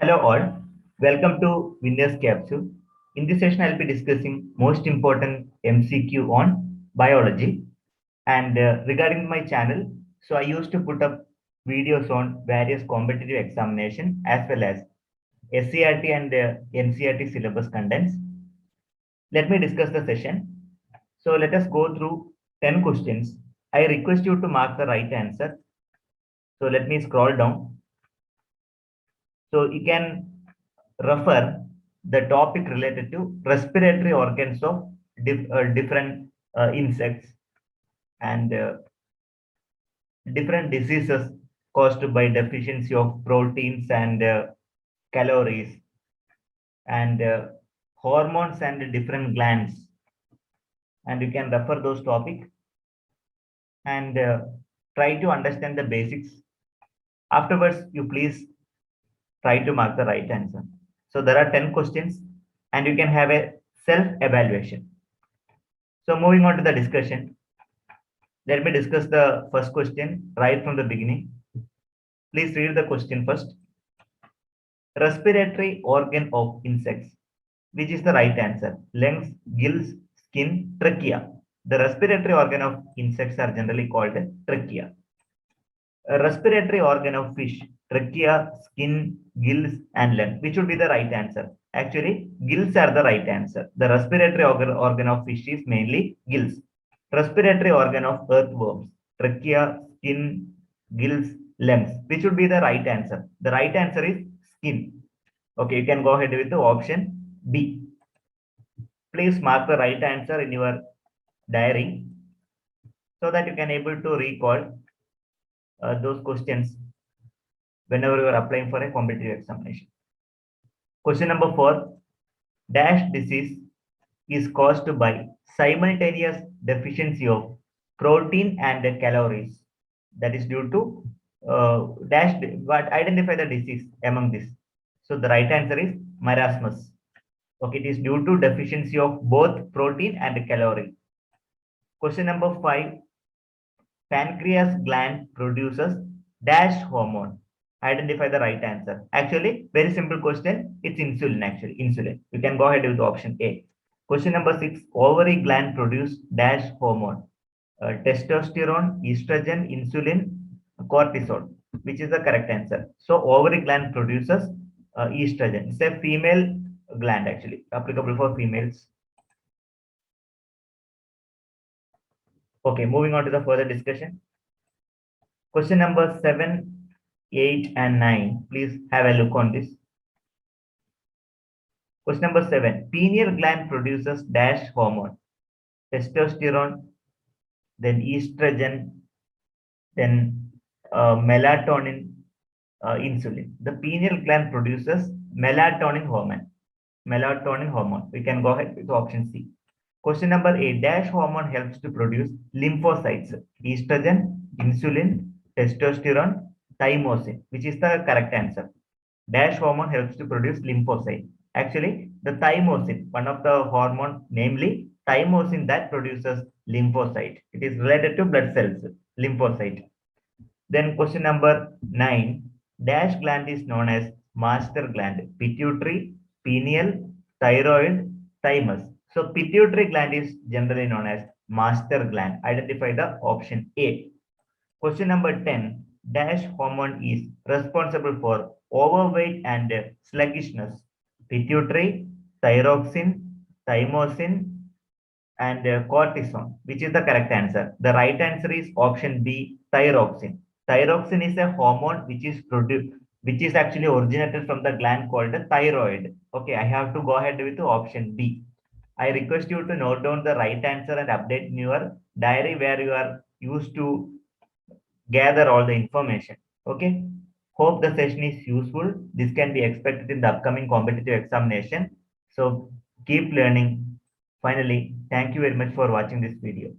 Hello all, welcome to Winner's Capsule. In this session, I'll be discussing most important MCQ on biology. And regarding my channel, so I used to put up videos on various competitive examination as well as SCRT and NCRT syllabus contents. Let me discuss the session. So let us go through 10 questions. I request you to mark the right answer. So let me scroll down. So you can refer the topic related to respiratory organs of different insects and different diseases caused by deficiency of proteins and calories and hormones and different glands, and you can refer those topics and try to understand the basics. Afterwards, you please try to mark the right answer. So there are 10 questions and you can have a self-evaluation. So moving on to the discussion, let me discuss the first question right from the beginning. Please read the question first. Respiratory organ of insects. Which is the right answer? Lungs, gills, skin, trachea. The respiratory organ of insects are generally called trachea. A respiratory organ of fish, trachea, skin, gills, and lung. Which would be the right answer? Actually, gills are the right answer. The respiratory organ of fish is mainly gills. Respiratory organ of earthworms, trachea, skin, gills, lungs. Which would be the right answer? The right answer is skin. Okay, you can go ahead with the option B. Please mark the right answer in your diary so that you can able to recall those questions whenever you are applying for a competitive examination. Question number 4. Dash disease is caused by simultaneous deficiency of protein and calories. That is due to dash, but identify the disease among this. So the right answer is marasmus. Okay, it is due to deficiency of both protein and calorie. Question number 5. Pancreas gland produces dash hormone. Identify the right answer. Actually, very simple question. It's insulin actually. Insulin. You can go ahead with option A. Question number 6. Ovary gland produce dash hormone. Testosterone, estrogen, insulin, cortisol. Which is the correct answer? So ovary gland produces estrogen. It's a female gland actually, applicable for females. Okay, moving on to the further discussion. Question number 7, 8, and 9. Please have a look on this. Question number 7. Pineal gland produces dash hormone. Testosterone, then estrogen, then melatonin, insulin. The pineal gland produces melatonin hormone. Melatonin hormone. We can go ahead with option C. Question number 8. Dash hormone helps to produce lymphocytes. Estrogen, insulin, testosterone, thymosin. Which is the correct answer? Dash hormone helps to produce lymphocyte. Actually, the thymosin, one of the hormone, namely thymosin, that produces lymphocyte. It is related to blood cells, lymphocyte. Then question number 9. Dash gland is known as master gland. Pituitary, pineal, thyroid, thymus. So pituitary gland is generally known as master gland. Identify the option A. Question number 10. Dash hormone is responsible for overweight and sluggishness. Pituitary, thyroxine, thymosin, and cortisone. Which is the correct answer? The right answer is option B, thyroxine. Thyroxine is a hormone which is produced, which is actually originated from the gland called the thyroid. Okay, I have to go ahead with the option B. I request you to note down the right answer and update in your diary where you are used to gather all the information. Okay. Hope the session is useful. This can be expected in the upcoming competitive examination. So keep learning. Finally, thank you very much for watching this video.